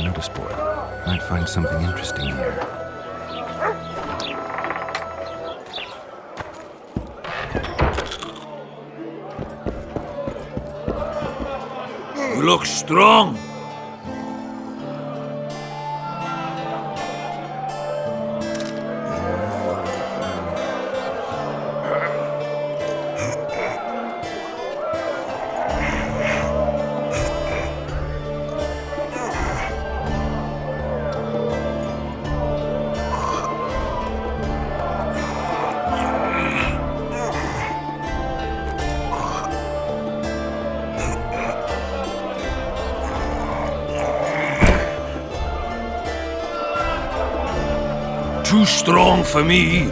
a notice board. Might find something interesting here. You look strong. Too strong for me.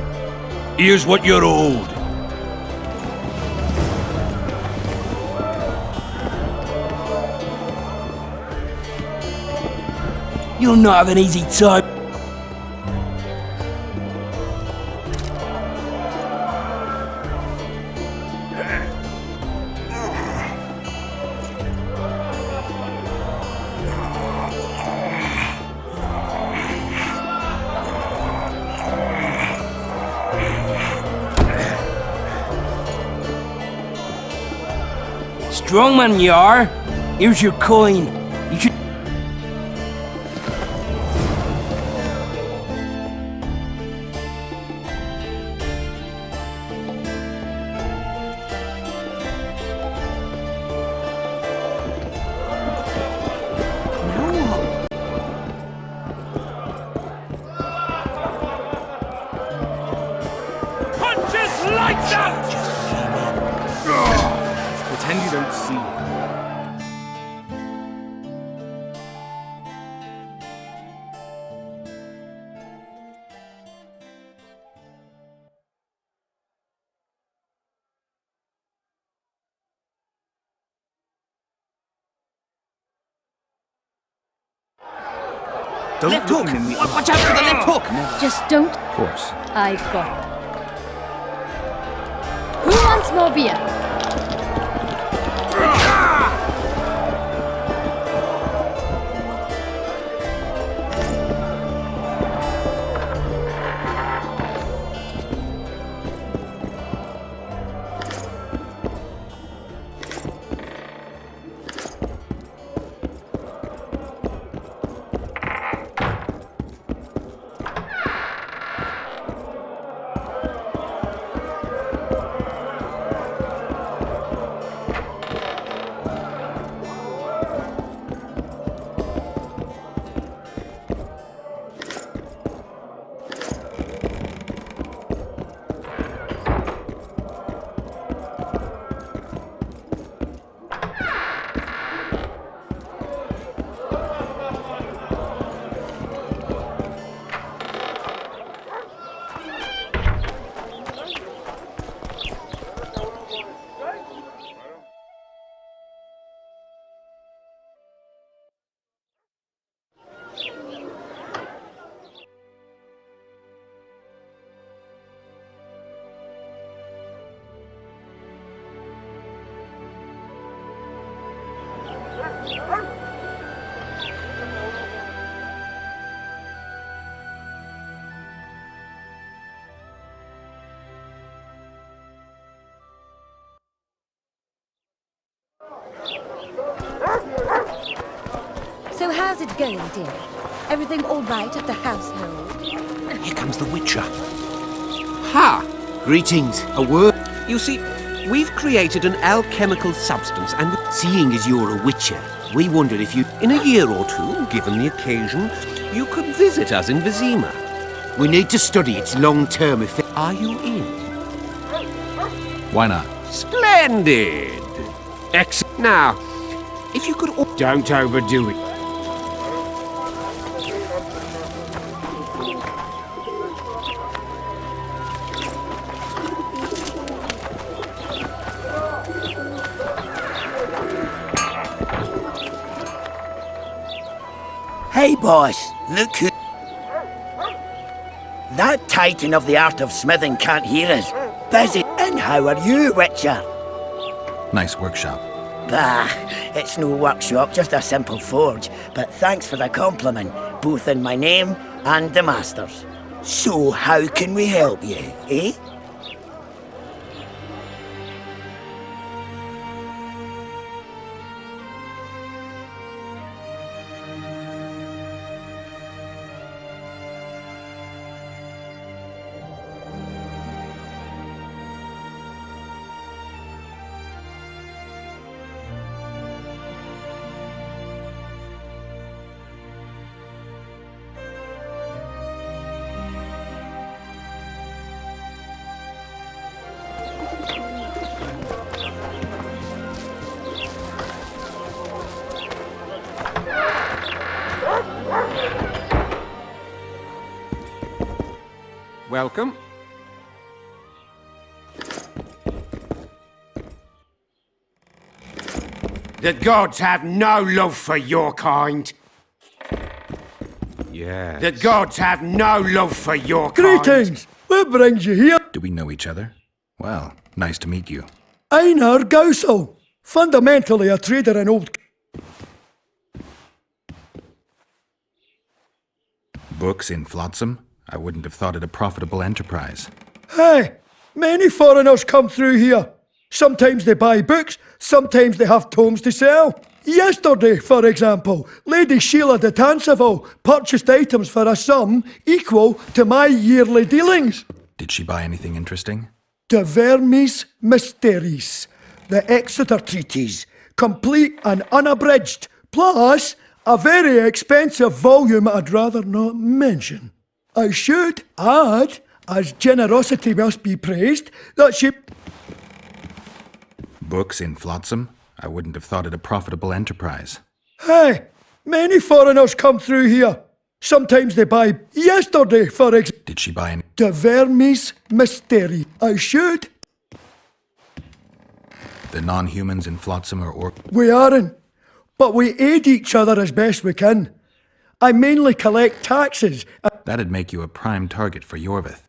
Here's what you're owed. You'll not have an easy time. Strong man you are. Here's your coin. You should... Punches lights out! Pretend you don't see it. Don't Left look hook! him in the Watch out for the left hook! Just don't. Of course. I've got it. Who wants more beer? So how's it going, dear? Everything all right at the household? Here comes the Witcher. Ha! Greetings. A word? You see, we've created an alchemical substance, and seeing as you're a Witcher, we wondered if you, in a year or two, given the occasion, you could visit us in Vizima. We need to study its long-term effect. Are you in? Why not? Splendid! Excellent. Now, if you could... Don't overdo it. Hey, boss, look who... That titan of the art of smithing can't hear us. Busy. And how are you, Witcher? Nice workshop. Bah, It's no workshop, just a simple forge. But thanks for the compliment, both in my name and the master's. So how can we help you, eh? Welcome. The gods have no love for your kind. Yes. The gods have no love for your kind. Greetings! What brings you here? Do we know each other? Well, nice to meet you. Einar Gausel, fundamentally a trader in old... Books in Flotsam? I wouldn't have thought it a profitable enterprise. Hey, many foreigners come through here. Sometimes they buy books, sometimes they have tomes to sell. Yesterday, for example, Lady Sheila de Tanseville purchased items for a sum equal to my yearly dealings. Did she buy anything interesting? De Vermis Mysteries, the Exeter Treatise, complete and unabridged, plus a very expensive volume I'd rather not mention. I should add, as generosity must be praised, that she... Books in Flotsam? I wouldn't have thought it a profitable enterprise. Hey, many foreigners come through here. Sometimes they buy... Yesterday, for example... Did she buy any? De Vermis Mysteries. I should. The non-humans in Flotsam are We aren't, but we aid each other as best we can. I mainly collect taxes. That'd make you a prime target for Yorvith.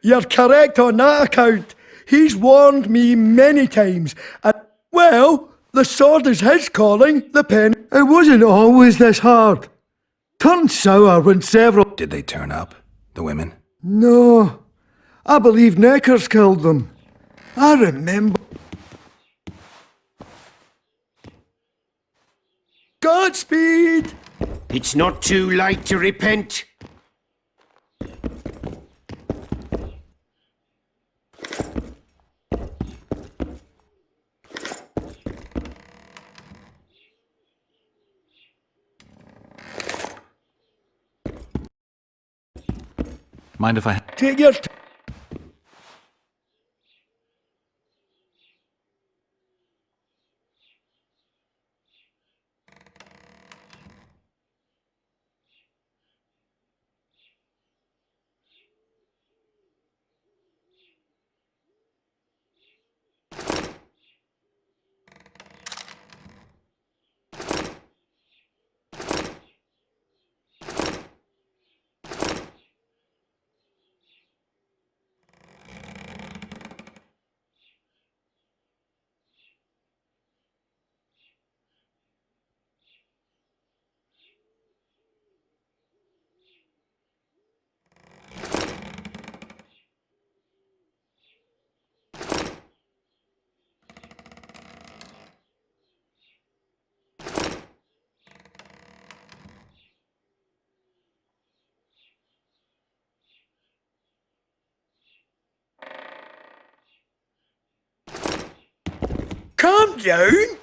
You're correct on that account. He's warned me many times. And, well, the sword is his calling, the pen. It wasn't always this hard. Turned sour when several... Did they turn up? The women? No, I believe Neckers killed them. I remember... Godspeed! It's not too late to repent. Mind if I... Take your... Calm down.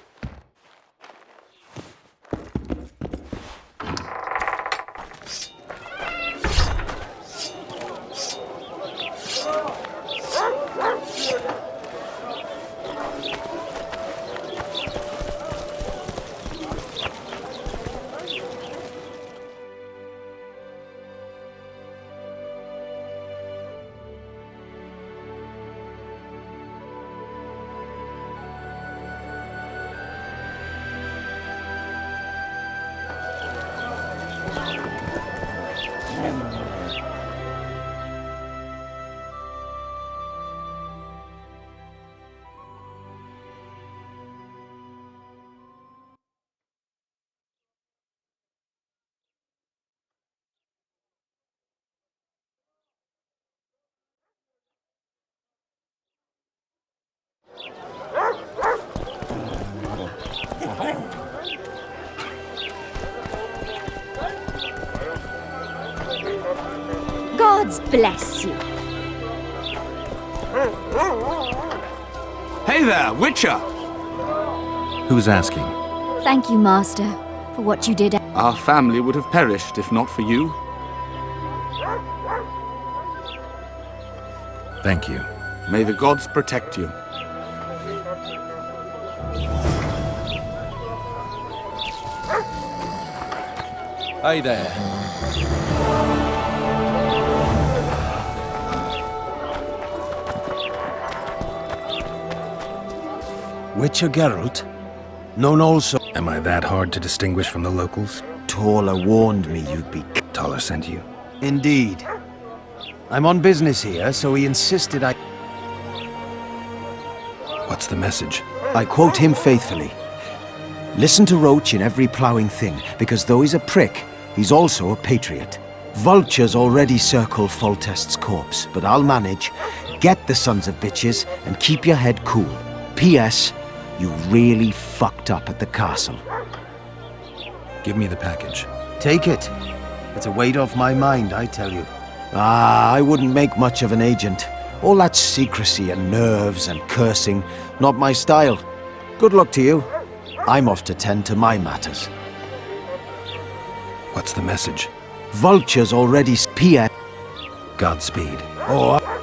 bless you. Hey there, Witcher! Who's asking? Thank you, Master, for what you did. Our family would have perished if not for you. Thank you. May the gods protect you. Hey there. Witcher Geralt? Known also... Am I that hard to distinguish from the locals? Taller warned me you'd be... Taller sent you. Indeed. I'm on business here, so he insisted I... What's the message? I quote him faithfully. Listen to Roach in every ploughing thing, because though he's a prick, he's also a patriot. Vultures already circle Foltest's corpse, but I'll manage. Get the sons of bitches, and keep your head cool. P.S. You really fucked up at the castle. Give me the package. Take it. It's a weight off my mind, I tell you. Ah, I wouldn't make much of an agent. All that secrecy and nerves and cursing, not my style. Good luck to you. I'm off to tend to my matters. What's the message? Vultures already P.S. Godspeed. Oh,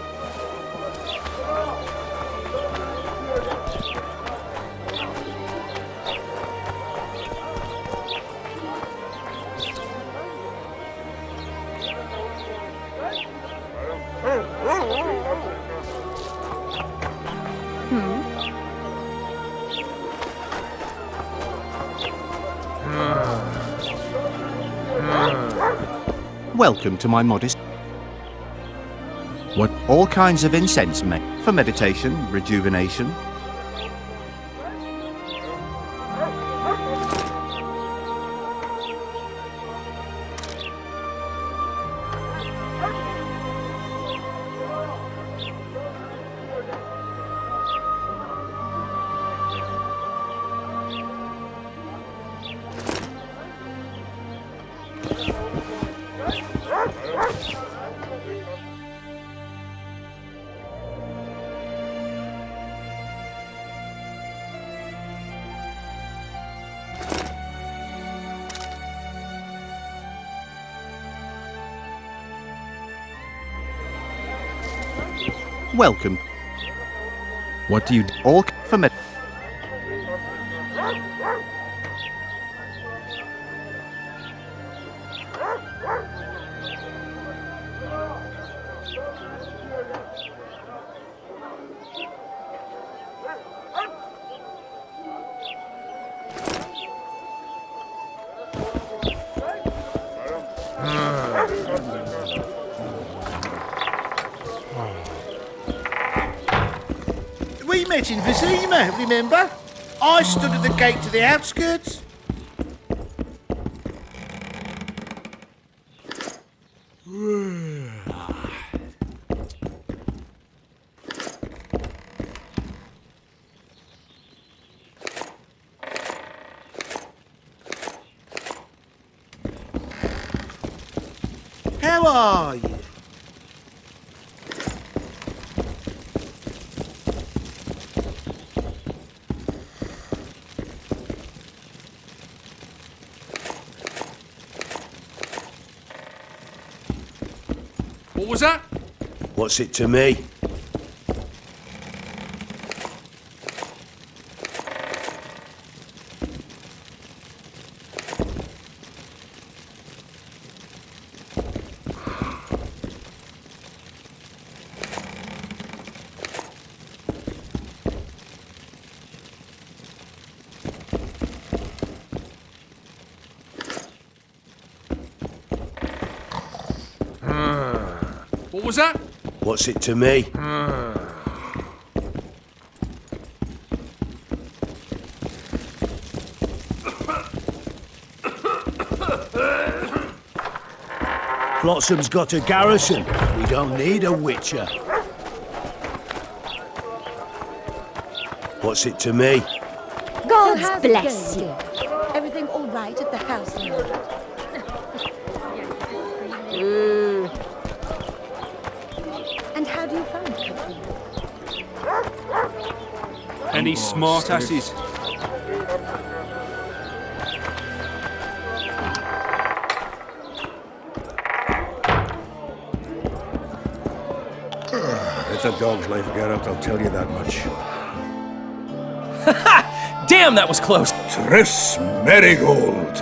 Welcome to my modest... What? All kinds of incense made for meditation, rejuvenation. Welcome. What do you... All for med... We met in Vizima, remember? I stood at the gate to the outskirts. How are you? What was that? what's it to me? What was that? What's it to me? Flotsam's got a garrison. We don't need a witcher. What's it to me? God God bless you. Everything all right at the house? Any smart asses? It's a dog's life, Geralt, I'll tell you that much. Damn, that was close! Triss Merigold!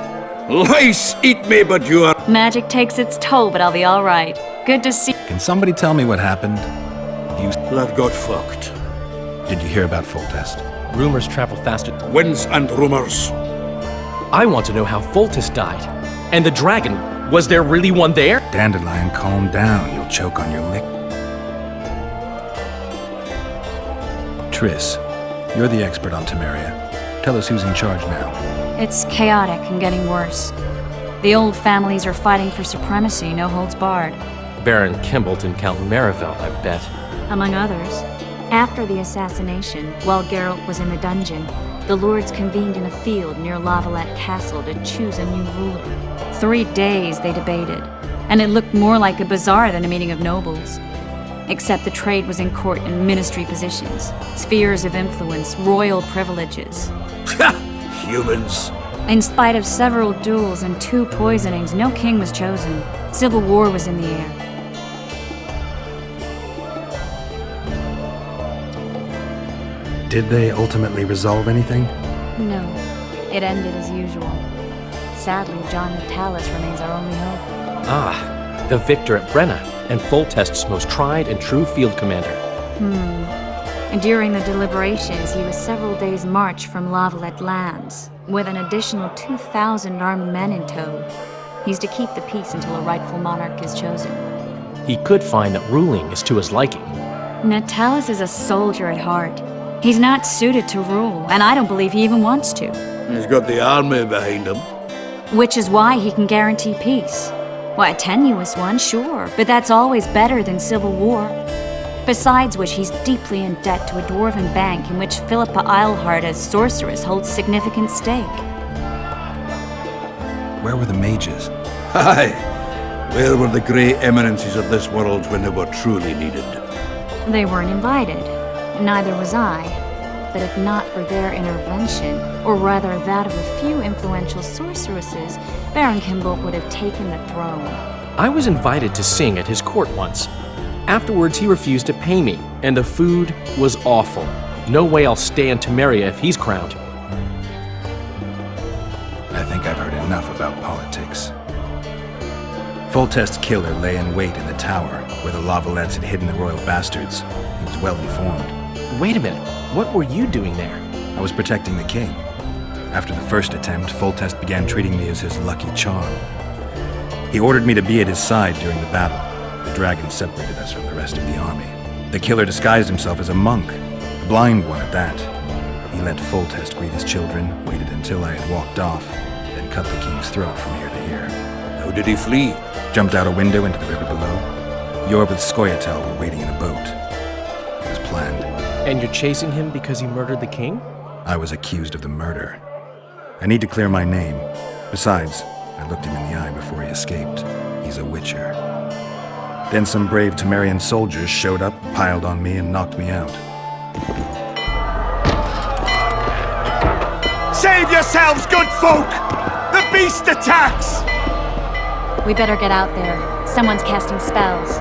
Lice eat me, but you are... Magic takes its toll, but I'll be alright. Good to see... Can somebody tell me what happened? Lad got fucked. Did you hear about Foltest? Rumors travel faster. Winds and rumors. I want to know how Foltest died. And the dragon, was there really one there? Dandelion, calm down. You'll choke on your lick. Triss, you're the expert on Temeria. Tell us who's in charge now. It's chaotic and getting worse. The old families are fighting for supremacy, no holds barred. Baron Kimbolt and Count Merivelt, I bet. Among others. After the assassination, while Geralt was in the dungeon, the lords convened in a field near Lavalette Castle to choose a new ruler. 3 days they debated, and it looked more like a bazaar than a meeting of nobles. Except the trade was in court and ministry positions, spheres of influence, royal privileges. Humans. In spite of several duels and 2 poisonings, no king was chosen. Civil war was in the air. Did they ultimately resolve anything? No, it ended as usual. Sadly, John Natalis remains our only hope. Ah, the victor at Brenna, and Foltest's most tried and true field commander. And during the deliberations, he was several days' march from Lavalette lands, with an additional 2,000 armed men in tow. He's to keep the peace until a rightful monarch is chosen. He could find that ruling is to his liking. Natalis is a soldier at heart. He's not suited to rule, and I don't believe he even wants to. He's got the army behind him. Which is why he can guarantee peace. Why, a tenuous one, sure, but that's always better than civil war. Besides which, he's deeply in debt to a dwarven bank in which Philippa Eilhart as sorceress holds significant stake. Where were the mages? Aye. Where were the grey eminences of this world when they were truly needed? They weren't invited. Neither was I. But if not for their intervention, or rather that of a few influential sorceresses, Baron Kimbolt would have taken the throne. I was invited to sing at his court once. Afterwards, he refused to pay me, and the food was awful. No way I'll stay in Temeria if he's crowned. I think I've heard enough about politics. Foltest's killer lay in wait in the tower, where the Lavalettes had hidden the royal bastards. He was well informed. Wait a minute. What were you doing there? I was protecting the king. After the first attempt, Foltest began treating me as his lucky charm. He ordered me to be at his side during the battle. The dragon separated us from the rest of the army. The killer disguised himself as a monk, a blind one at that. He let Foltest greet his children, waited until I had walked off, then cut the king's throat from ear to ear. How did he flee? Jumped out a window into the river below. Yor with Skoyatel were waiting in a boat. It was planned. And you're chasing him because he murdered the king? I was accused of the murder. I need to clear my name. Besides, I looked him in the eye before he escaped. He's a witcher. Then some brave Temerian soldiers showed up, piled on me, and knocked me out. Save yourselves, good folk! The beast attacks! We better get out there. Someone's casting spells.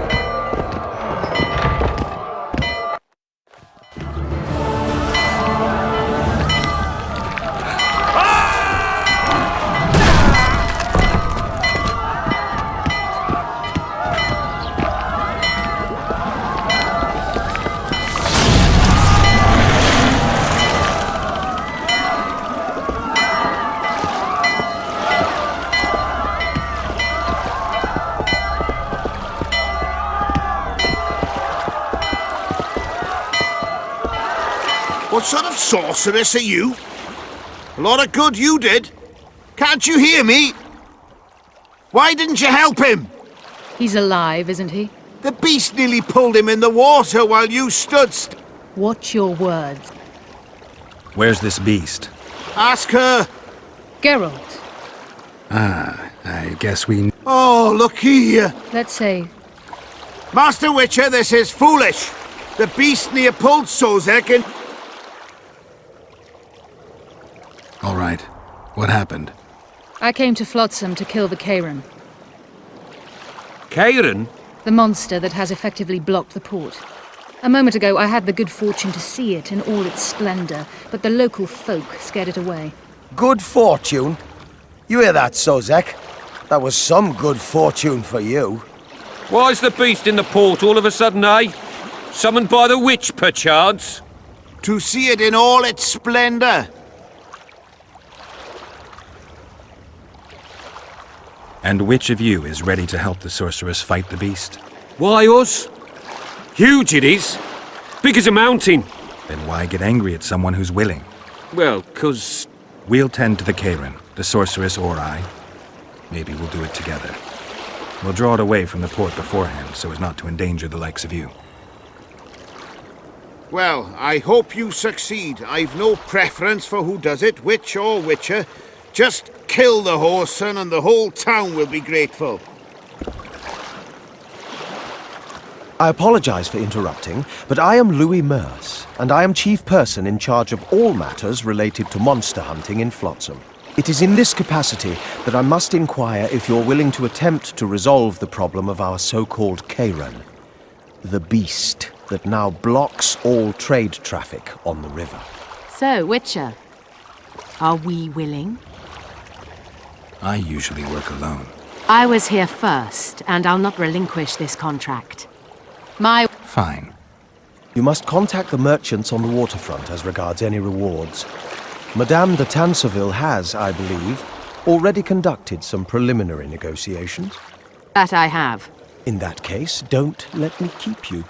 What sort of sorceress are you? A lot of good you did. Can't you hear me? Why didn't you help him? He's alive, isn't he? The beast nearly pulled him in the water while you stood Watch your words. Where's this beast? Ask her. Geralt. Ah, I guess we... Oh, look here. Let's say... Master Witcher, this is foolish. The beast near pulled Sozek and... All right. What happened? I came to Flotsam to kill the Kairan, Kairan? the monster that has effectively blocked the port. A moment ago, I had the good fortune to see it in all its splendor, but the local folk scared it away. Good fortune? You hear that, Sozek? That was some good fortune for you. Why's the beast in the port all of a sudden, eh? Summoned by the witch, perchance? To see it in all its splendor. And which of you is ready to help the sorceress fight the beast? Why us? Huge it is. Big as a mountain. Then why get angry at someone who's willing? Well, 'cause... We'll tend to the Kairan, the sorceress or I. Maybe we'll do it together. We'll draw it away from the port beforehand so as not to endanger the likes of you. Well, I hope you succeed. I've no preference for who does it, witch or witcher. Just kill the whoreson and the whole town will be grateful. I apologize for interrupting, but I am Louis Merce, and I am chief person in charge of all matters related to monster hunting in Flotsam. It is in this capacity that I must inquire if you're willing to attempt to resolve the problem of our so-called Kairan, the beast that now blocks all trade traffic on the river. So, Witcher, are we willing? I usually work alone. I was here first, and I'll not relinquish this contract. Fine. You must contact the merchants on the waterfront as regards any rewards. Madame de Tanseville has, I believe, already conducted some preliminary negotiations. That I have. In that case, don't let me keep you.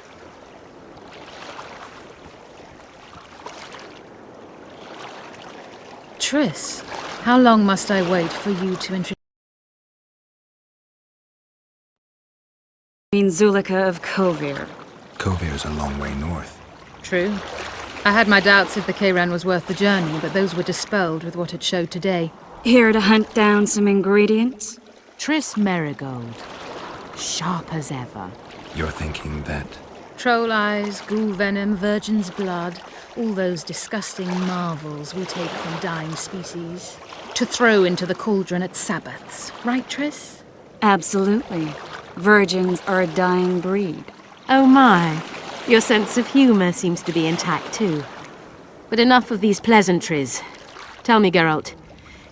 Triss, how long must I wait for you to introduce? Queen Zulika of Kovir. Kovir's a long way north. True. I had my doubts if the Kairan was worth the journey, but those were dispelled with what it showed today. Here to hunt down some ingredients? Triss Merigold. Sharp as ever. You're thinking that... Troll eyes, ghoul venom, virgin's blood, all those disgusting marvels we take from dying species, to throw into the cauldron at Sabbaths. Right, Triss? Absolutely. Virgins are a dying breed. Oh my. Your sense of humor seems to be intact too. But enough of these pleasantries. Tell me, Geralt,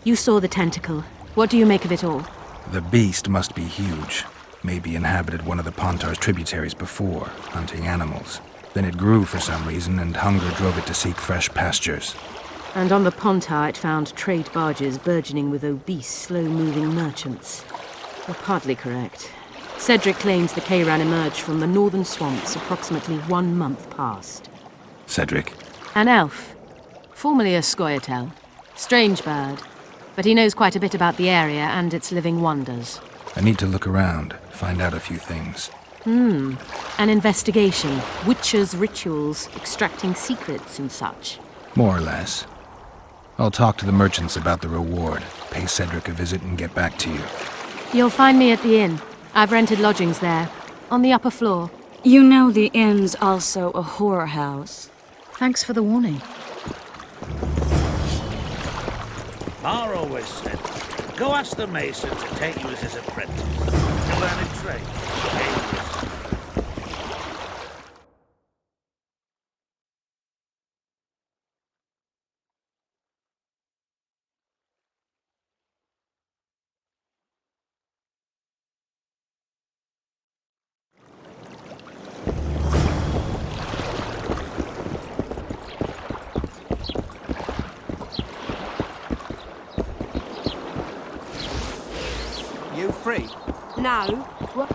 you saw the tentacle. What do you make of it all? The beast must be huge. Maybe inhabited one of the Pontar's tributaries before, hunting animals. Then it grew for some reason, and hunger drove it to seek fresh pastures. And on the Pontar it found trade barges burgeoning with obese, slow-moving merchants. You're partly correct. Cedric claims the Kairan emerged from the northern swamps approximately 1 month past. Cedric? An elf. Formerly a Scoia'tael. Strange bird. But he knows quite a bit about the area and its living wonders. I need to look around, find out a few things. An investigation. Witches' rituals, extracting secrets and such. More or less. I'll talk to the merchants about the reward, pay Cedric a visit and get back to you. You'll find me at the inn. I've rented lodgings there, on the upper floor. You know the inn's also a whorehouse. Thanks for the warning. Ma always said, go ask the mason to take you as his apprentice, to learn a trade. You free? No. What?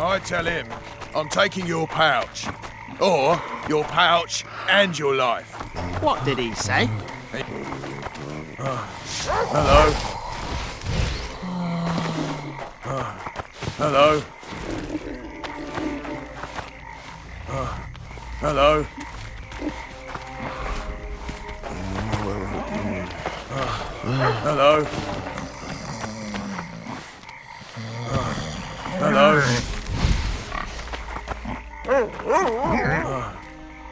I tell him I'm taking your pouch. Or your pouch and your life. What did he say? Hello? Hello? Hello? Hello? Hello?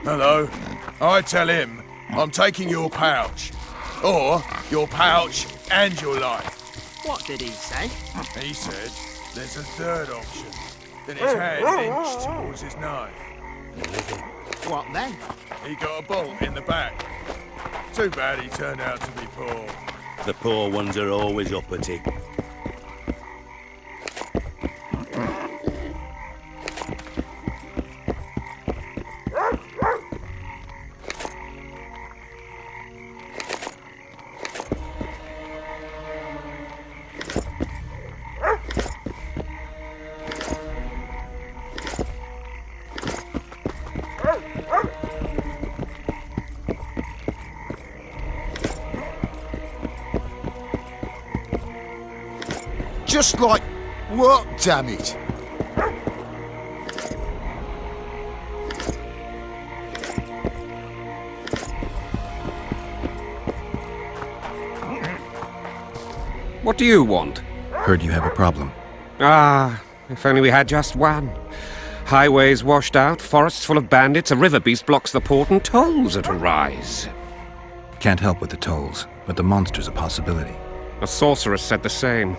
Hello? I tell him I'm taking your pouch. Or your pouch and your life. What did he say? He said there's a third option. Then his hand inched towards his knife. What then? He got a bolt in the back. Too bad he turned out to be poor. The poor ones are always uppity. Just like what, damn it? What do you want? Heard you have a problem. Ah, if only we had just one. Highways washed out, forests full of bandits, a river beast blocks the port, and tolls that arise. Can't help with the tolls, but the monster's a possibility. A sorceress said the same,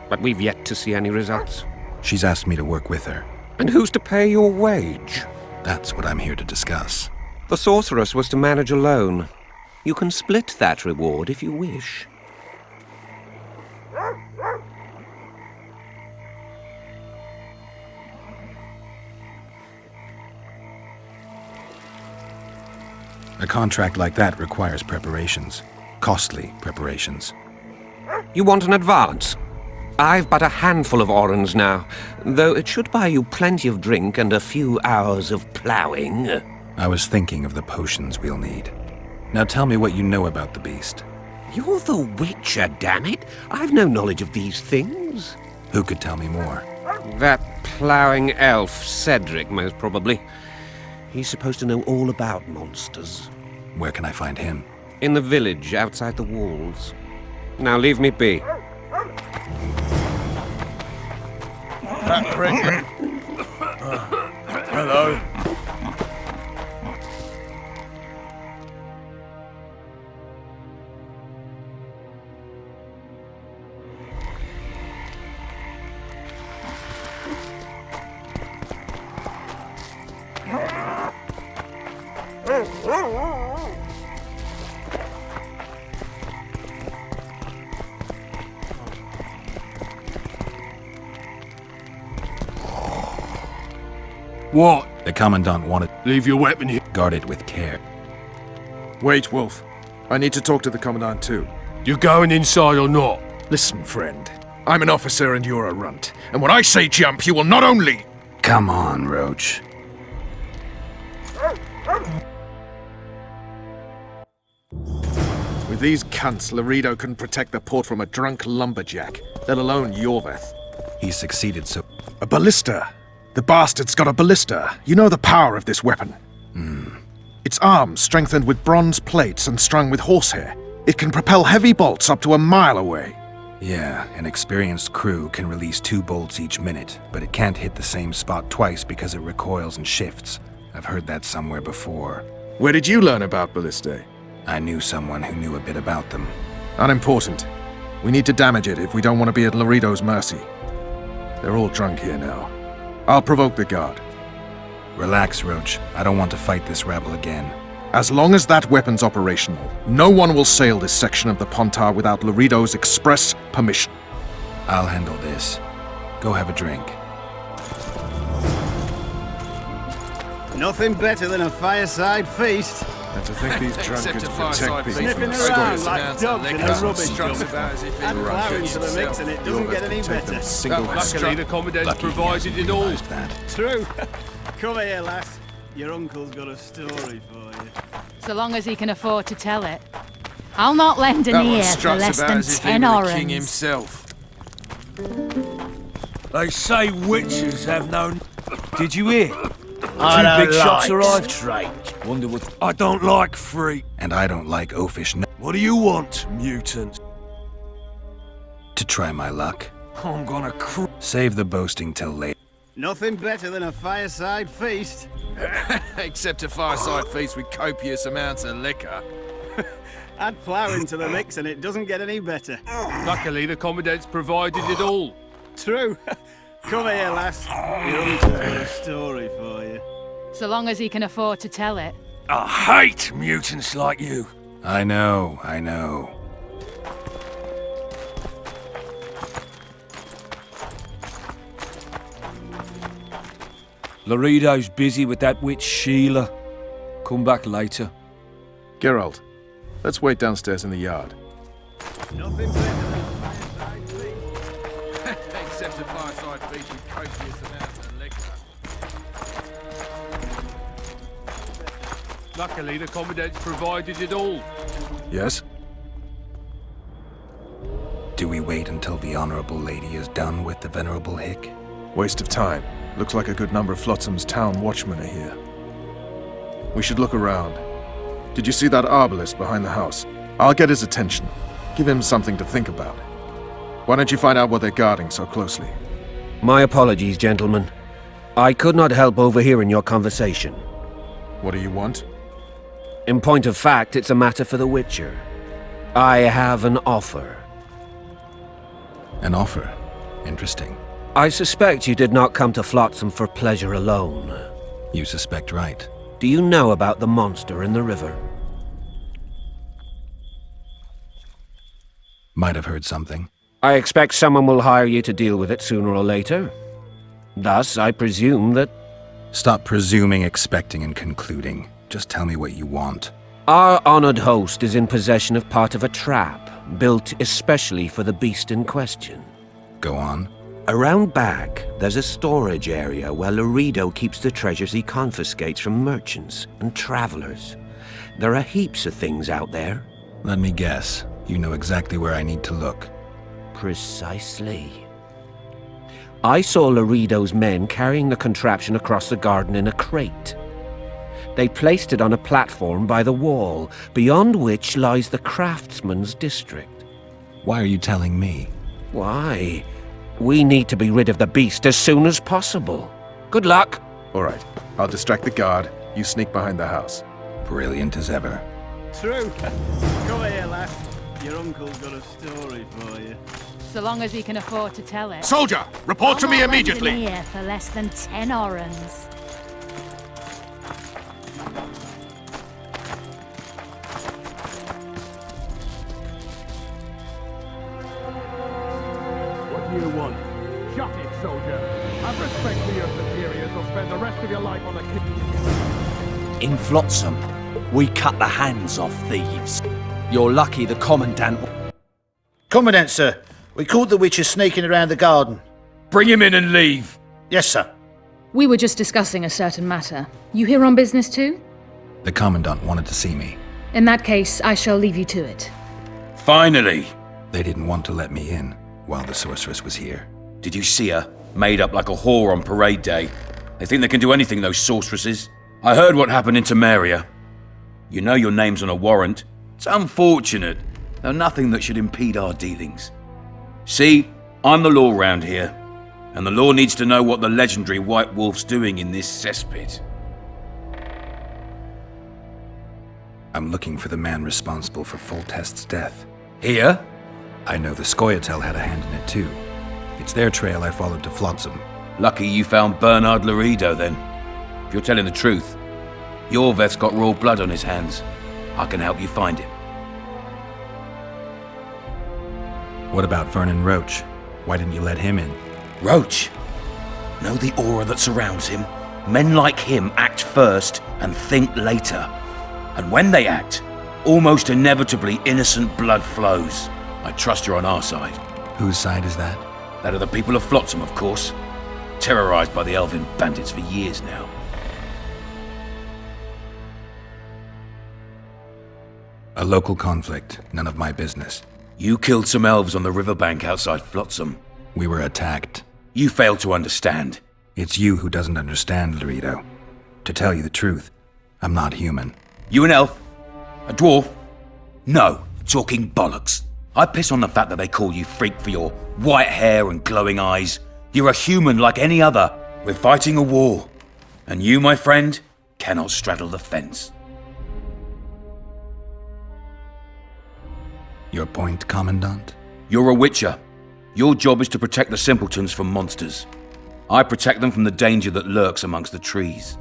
but we've yet to see any results. She's asked me to work with her. And who's to pay your wage? That's what I'm here to discuss. The sorceress was to manage alone. You can split that reward if you wish. A contract like that requires preparations. Costly preparations. You want an advance? I've but a handful of orens now, though it should buy you plenty of drink and a few hours of ploughing. I was thinking of the potions we'll need. Now tell me what you know about the beast. You're the Witcher, damn it! I've no knowledge of these things. Who could tell me more? That ploughing elf, Cedric, most probably. He's supposed to know all about monsters. Where can I find him? In the village, outside the walls. Now leave me be. That prick. Hello? What? The Commandant wanted... Leave your weapon here. Guard it with care. Wait, Wolf. I need to talk to the Commandant too. You going inside or not? Listen, friend. I'm an officer and you're a runt. And when I say jump, you will not only... Come on, Roach. With these cunts, Laredo can protect the port from a drunk lumberjack, let alone Yorveth. He succeeded so... A ballista! The bastard's got a ballista. You know the power of this weapon. Its arms strengthened with bronze plates and strung with horsehair. It can propel heavy bolts up to a mile away. Yeah, an experienced crew can release 2 bolts each minute, but it can't hit the same spot twice because it recoils and shifts. I've heard that somewhere before. Where did you learn about ballistae? I knew someone who knew a bit about them. Unimportant. We need to damage it if we don't want to be at Laredo's mercy. They're all drunk here now. I'll provoke the guard. Relax, Roach. I don't want to fight this rabble again. As long as that weapon's operational, no one will sail this section of the Pontar without Laredo's express permission. I'll handle this. Go have a drink. Nothing better than a fireside feast. And to think these drunkards protect people. Sniffing around like dogs in a rubbish dump. Add ploughing to the mix and it doesn't get any better. Luckily, the Commandant's provided it all. True. Come here, lass. Your uncle's got a story for you. So long as he can afford to tell it. I'll not lend an ear for less than 10 orens. King himself. They say witches have no... Did you hear? I Two big shots don't arrived. like strange. Wonder what... I don't like freak. And I don't like oafish What do you want, mutant? to try my luck. I'm gonna Save the boasting till later. Nothing better than a fireside feast. Except a fireside feast with copious amounts of liquor. Add ploughing to the mix and it doesn't get any better. Luckily, the Commandant's provided it all. True. Come here, lass. Your uncle's got a story for you. So long as he can afford to tell it. I hate mutants like you. I know. Laredo's busy with that witch Sheila. Come back later. Geralt, let's wait downstairs in the yard. Nothing better than a fireside feast. Except a fireside feast with copious amounts of liquor. Luckily, the Commandant's provided it all. Yes? Do we wait until the Honorable Lady is done with the Venerable Hick? Waste of time. Looks like a good number of Flotsam's town watchmen are here. We should look around. Did you see that arbalist behind the house? I'll get his attention. Give him something to think about. Why don't you find out what they're guarding so closely? My apologies, gentlemen. I could not help overhearing your conversation. What do you want? In point of fact, it's a matter for the Witcher. I have an offer. An offer? Interesting. I suspect you did not come to Flotsam for pleasure alone. You suspect right. Do you know about the monster in the river? Might have heard something. I expect someone will hire you to deal with it sooner or later. Thus, I presume that... Stop presuming, expecting, and concluding. Just tell me what you want. Our honored host is in possession of part of a trap, built especially for the beast in question. Go on. Around back, there's a storage area where Laredo keeps the treasures he confiscates from merchants and travelers. There are heaps of things out there. Let me guess. You know exactly where I need to look. Precisely. I saw Laredo's men carrying the contraption across the garden in a crate. They placed it on a platform by the wall, beyond which lies the craftsman's district. Why are you telling me? Why? We need to be rid of the beast as soon as possible. Good luck. All right. I'll distract the guard. You sneak behind the house. Brilliant as ever. True. Come here, lass. Your uncle's got a story for you. So long as he can afford to tell it. Soldier, report to me I'll not immediately. lend an ear for less than 10 orens. What do you want? Shut it, soldier. Have respect for your superiors or spend the rest of your life on the king. In Flotsam, we cut the hands off thieves. You're lucky the Commandant... Commandant, sir. We caught the witcher sneaking around the garden. Bring him in and leave. Yes, sir. We were just discussing a certain matter. You here on business too? The Commandant wanted to see me. In that case, I shall leave you to it. Finally! They didn't want to let me in while the sorceress was here. Did you see her? Made up like a whore on parade day. They think they can do anything, those sorceresses. I heard what happened in Temeria. You know your name's on a warrant. It's unfortunate, though nothing that should impede our dealings. See, I'm the law round here, and the law needs to know what the legendary White Wolf's doing in this cesspit. I'm looking for the man responsible for Foltest's death. Here? I know the Scoia'tael had a hand in it too. It's their trail I followed to Flotsam. Lucky you found Bernard Laredo then. If you're telling the truth, Yorveth's got raw blood on his hands. I can help you find him. What about Vernon Roach? Why didn't you let him in? Roach? Know the aura that surrounds him? Men like him act first and think later. And when they act, almost inevitably innocent blood flows. I trust you're on our side. Whose side is that? That of the people of Flotsam, of course. Terrorized by the elven bandits for years now. A local conflict, none of my business. You killed some elves on the riverbank outside Flotsam. We were attacked. You failed to understand. It's you who doesn't understand, Laredo. To tell you the truth, I'm not human. You an elf? A dwarf? No, talking bollocks. I piss on the fact that they call you freak for your white hair and glowing eyes. You're a human like any other. We're fighting a war. And you, my friend, cannot straddle the fence. Your point, Commandant? You're a witcher. Your job is to protect the simpletons from monsters. I protect them from the danger that lurks amongst the trees.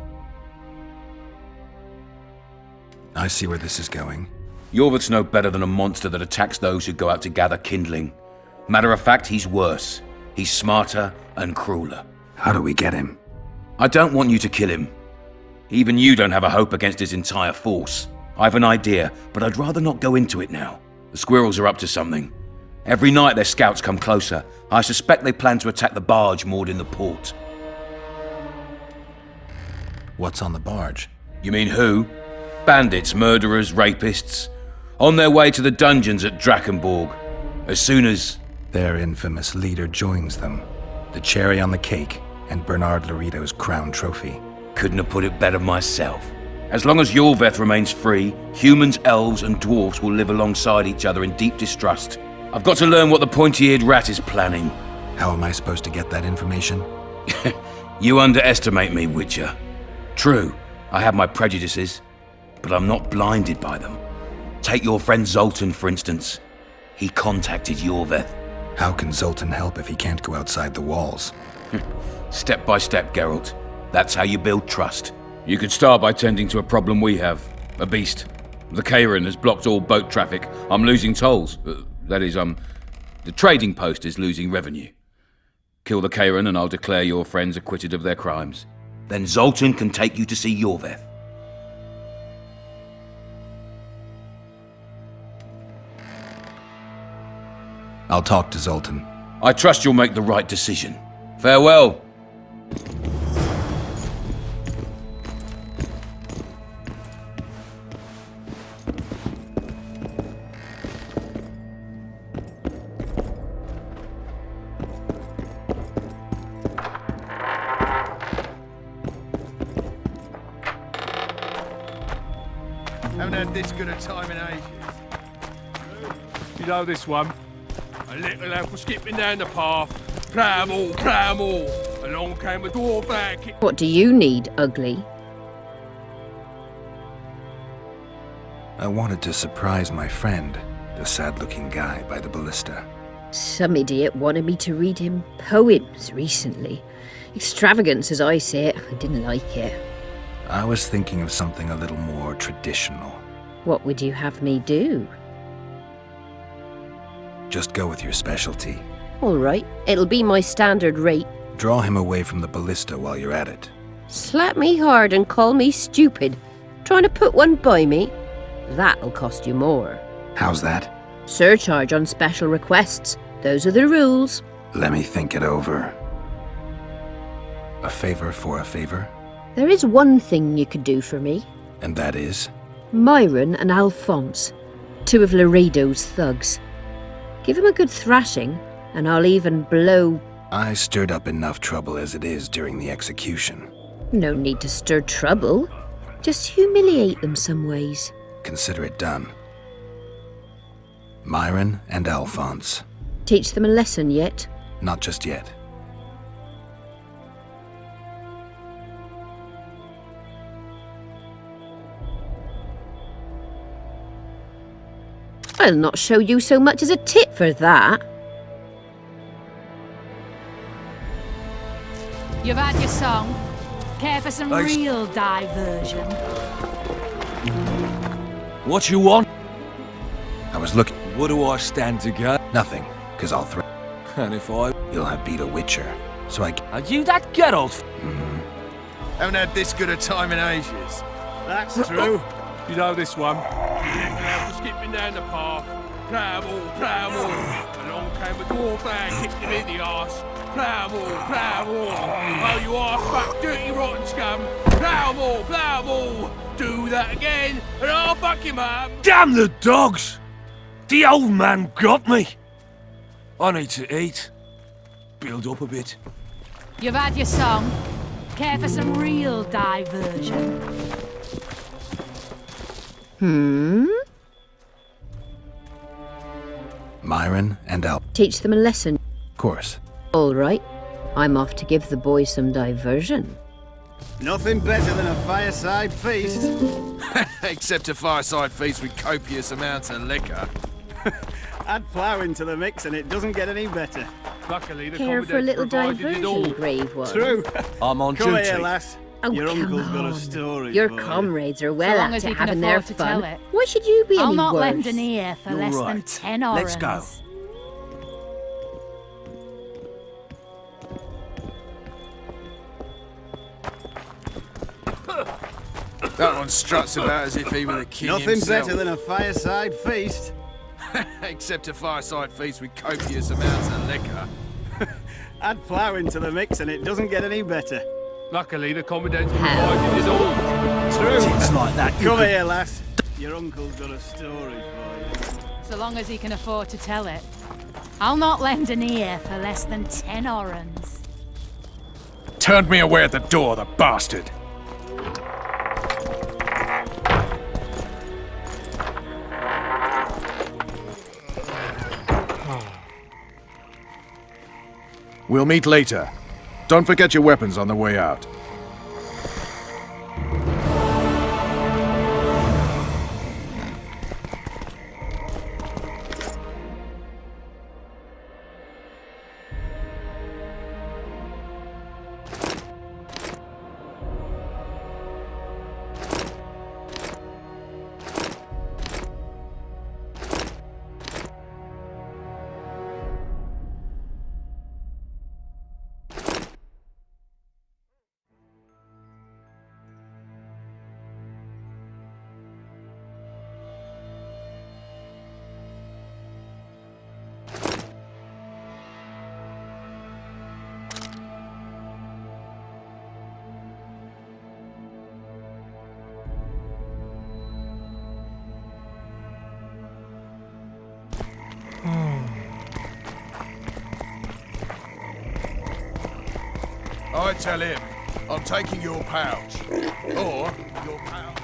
I see where this is going. Yorvith's no better than a monster that attacks those who go out to gather kindling. Matter of fact, he's worse. He's smarter and crueler. How do we get him? I don't want you to kill him. Even you don't have a hope against his entire force. I've an idea, but I'd rather not go into it now. The squirrels are up to something. Every night their scouts come closer. I suspect they plan to attack the barge moored in the port. What's on the barge? You mean who? Bandits, murderers, rapists. On their way to the dungeons at Drakenborg. As soon as... Their infamous leader joins them. The cherry on the cake, and Bernard Laredo's crown trophy. Couldn't have put it better myself. As long as Yorveth remains free, humans, elves, and dwarfs will live alongside each other in deep distrust. I've got to learn what the pointy-eared rat is planning. How am I supposed to get that information? You underestimate me, Witcher. True, I have my prejudices, but I'm not blinded by them. Take your friend Zoltan, for instance. He contacted Yorveth. How can Zoltan help if he can't go outside the walls? Step by step, Geralt. That's how you build trust. You could start by tending to a problem we have. A beast. The Kairan has blocked all boat traffic. I'm losing tolls. That is, the trading post is losing revenue. Kill the Kairan and I'll declare your friends acquitted of their crimes. Then Zoltan can take you to see Yorveth. I'll talk to Zoltan. I trust you'll make the right decision. Farewell. Haven't had this good a time in ages. You know this one? A little elf was skipping down the path. Plough 'em all. Along came a dwarf back. What do you need, ugly? I wanted to surprise my friend, the sad-looking guy by the ballista. Some idiot wanted me to read him poems recently. Extravagance, as I say it. I didn't like it. I was thinking of something a little more traditional. What would you have me do? Just go with your specialty. All right, it'll be my standard rate. Draw him away from the ballista while you're at it. Slap me hard and call me stupid. Trying to put one by me? That'll cost you more. How's that? Surcharge on special requests. Those are the rules. Let me think it over. A favor for a favor? There is one thing you could do for me. And that is? Myron and Alphonse, two of Laredo's thugs. Give him a good thrashing, and I'll even blow... I stirred up enough trouble as it is during the execution. No need to stir trouble. Just humiliate them some ways. Consider it done. Myron and Alphonse. Teach them a lesson yet? Not just yet. I'll not show you so much as a tit for that. You've had your song. Care for some real diversion? What you want? I was looking... What do I stand to get? Nothing, because I'll throw... And if I... You'll have beat a witcher, so I... Are you that Geralt? Haven't had this good a time in ages. That's true. You know this one. Little elf was skipping down the path. Plough-all, plough-all. Along came a dwarf and kicked him in the arse. Plough-all, plough-all. Oh, you arse-fuck, dirty rotten scum. Plough-all, plough-all. Do that again, and I'll fuck him up. Damn the dogs! The old man got me. I need to eat. Build up a bit. You've had your song. Care for some real diversion? Myron and Al. Teach them a lesson. Of course. All right. I'm off to give the boys some diversion. Nothing better than a fireside feast. Except a fireside feast with copious amounts of liquor. Add plough into the mix and it doesn't get any better. Luckily, the Care for a little diversion, brave one? True. I'm on Come duty. here, lass. Oh, Your come uncle's got on. a story Your for you. comrades are well long at as it he can having their afford to fun. tell it. Why should you be I'll any not worse? lend an ear for You're less than right. 10 orens. Let's go. That one struts about as if he were the king Nothing himself. better than a fireside feast. Except a fireside feast with copious amounts of liquor. Add plough into the mix and it doesn't get any better. Luckily, the commandant provided it all. True. It's like that. You Come could- here, lass. Your uncle's got a story for you. So long as he can afford to tell it. I'll not lend an ear for less than 10 orens. Turned me away at the door, the bastard. We'll meet later. Don't forget your weapons on the way out. I tell him, I'm taking your pouch. Or your pouch.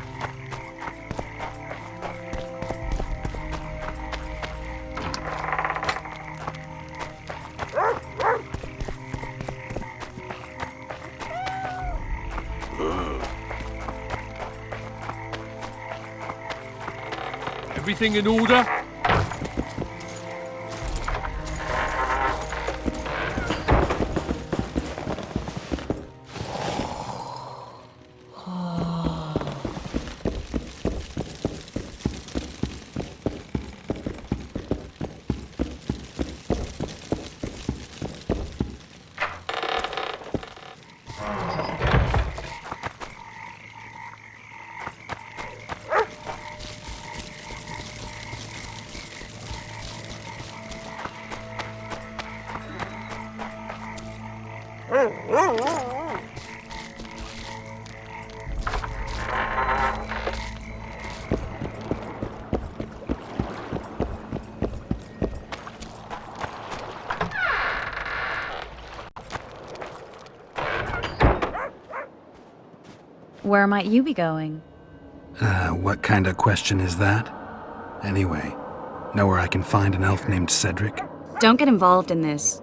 Everything in order? Where might you be going? What kind of question is that? Anyway, know where I can find an elf named Cedric? Don't get involved in this.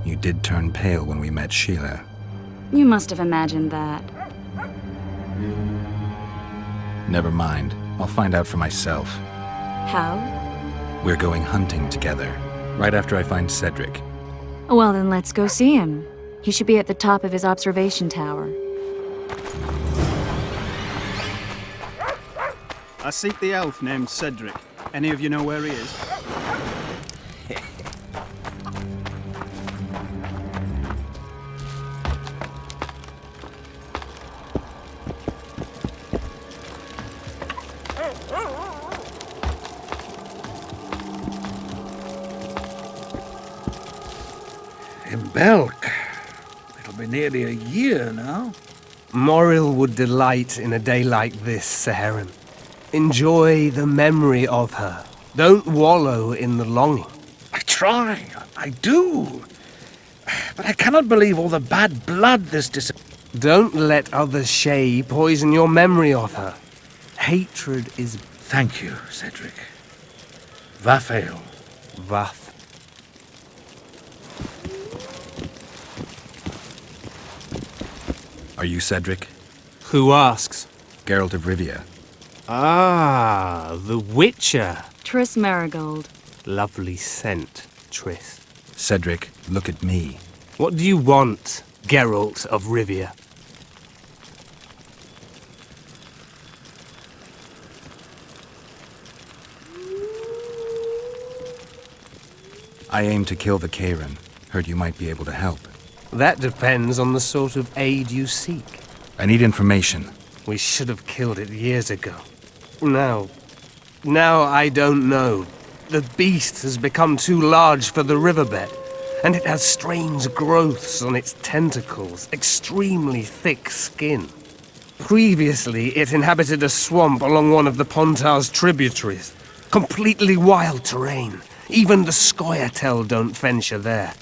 You did turn pale when we met Sheila. You must have imagined that. Never mind. I'll find out for myself. How? We're going hunting together, right after I find Cedric. Well, then let's go see him. He should be at the top of his observation tower. I seek the elf named Cedric. Any of you know where he is? In Belk. It'll be nearly a year now. Moril would delight in a day like this, Saharan. Enjoy the memory of her. Don't wallow in the longing. I try. I do. But I cannot believe all the bad blood this Don't let other Shay poison your memory of her. Hatred is... Thank you, Cedric. Vafael. Vath. Are you Cedric? Who asks? Geralt of Rivia. Ah, the Witcher. Triss Marigold. Lovely scent, Triss. Cedric, look at me. What do you want, Geralt of Rivia? I aim to kill the Karen. Heard you might be able to help. That depends on the sort of aid you seek. I need information. We should have killed it years ago. Now I don't know. The beast has become too large for the riverbed, and it has strange growths on its tentacles, extremely thick skin. Previously, it inhabited a swamp along one of the Pontar's tributaries. Completely wild terrain. Even the Scoia'tael don't venture there.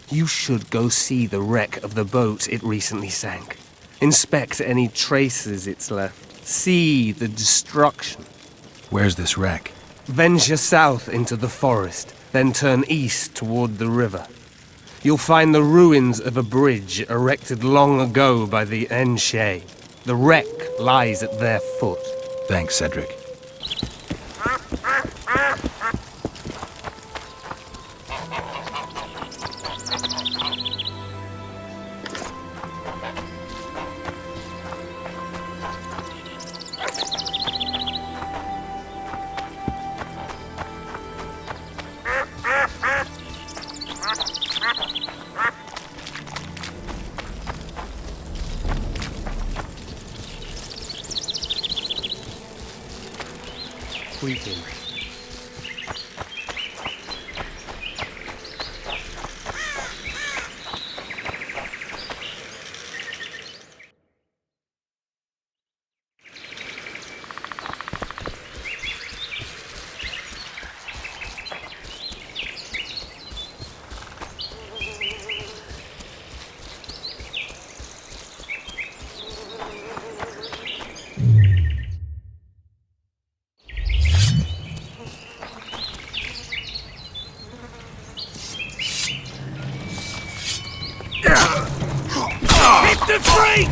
You should go see the wreck of the boat it recently sank. Inspect any traces it's left. See the destruction. Where's this wreck? Venture south into the forest, then turn east toward the river. You'll find the ruins of a bridge erected long ago by the Enshay. The wreck lies at their foot. Thanks, Cedric. Creeping. Hit the freak!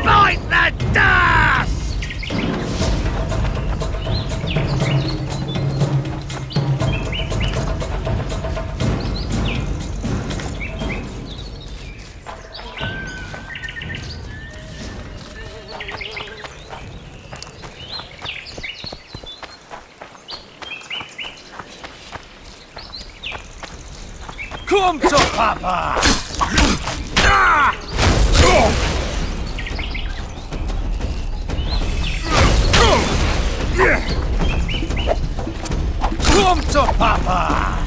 Bite the dust! Come to Papa! Come to Papa!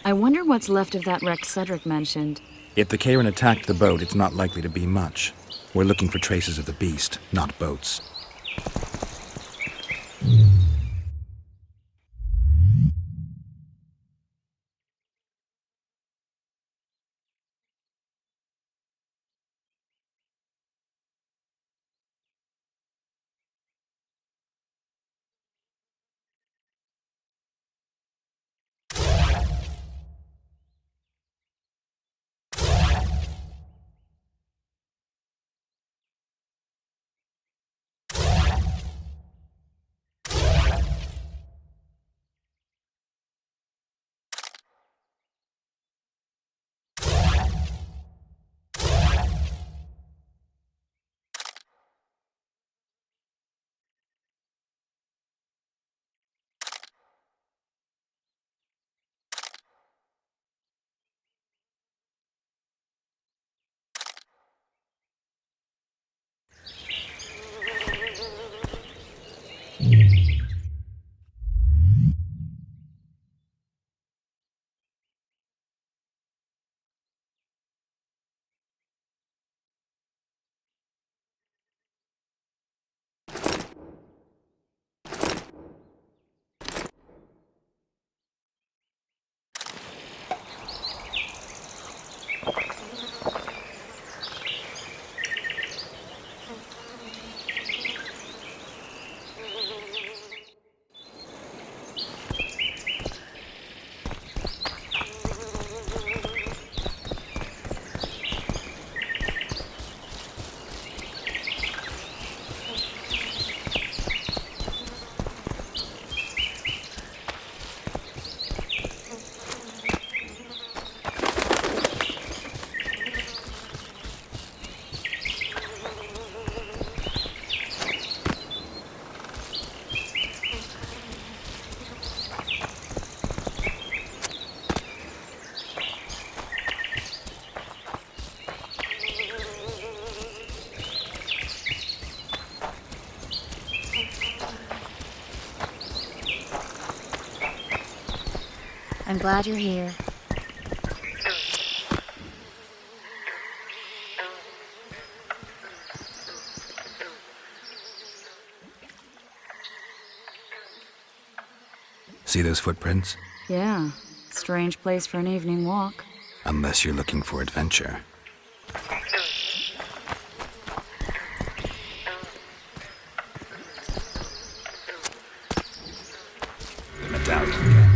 I wonder what's left of that wreck Cedric mentioned. If the Karen attacked the boat, it's not likely to be much. We're looking for traces of the beast, not boats. I'm glad you're here. See those footprints? Yeah, strange place for an evening walk. Unless you're looking for adventure. The medallion again.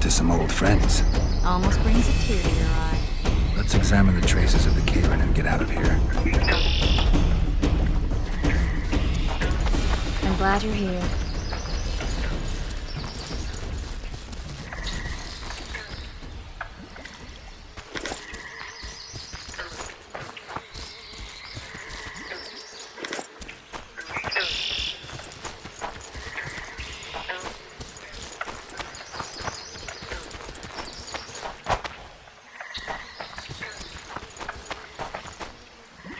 Some old friends. Almost brings a tear to your eye. Let's examine the traces of the Karen and get out of here. I'm glad you're here.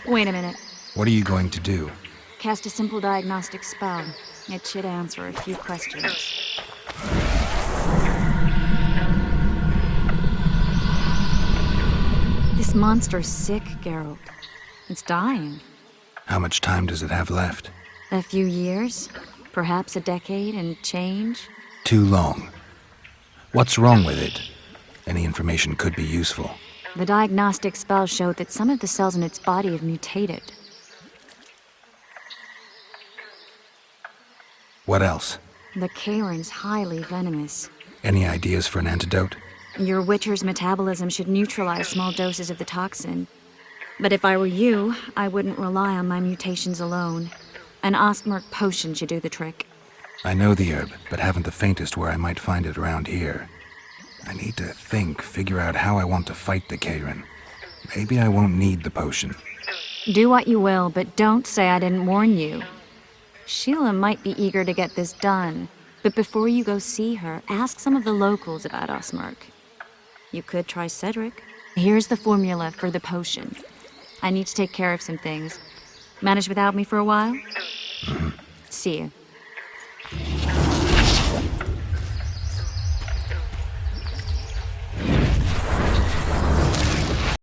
Wait a minute. What are you going to do? Cast a simple diagnostic spell. It should answer a few questions. This This monster's sick, Geralt. It's dying. How much time does it have left? A few years, perhaps a decade and change. Too long. What's wrong with it? Any information could be useful. The diagnostic spell showed that some of the cells in its body have mutated. What else? The Kayran's highly venomous. Any ideas for an antidote? Your Witcher's metabolism should neutralize small doses of the toxin. But if I were you, I wouldn't rely on my mutations alone. An Osmerk potion should do the trick. I know the herb, but haven't the faintest where I might find it around here. I need to figure out how I want to fight the Kayran. Maybe I won't need the potion. Do what you will, but don't say I didn't warn you. Sheila might be eager to get this done, but before you go see her, ask some of the locals about Osmerk. You could try Cedric. Here's the formula for the potion. I need to take care of some things. Manage without me for a while? See you.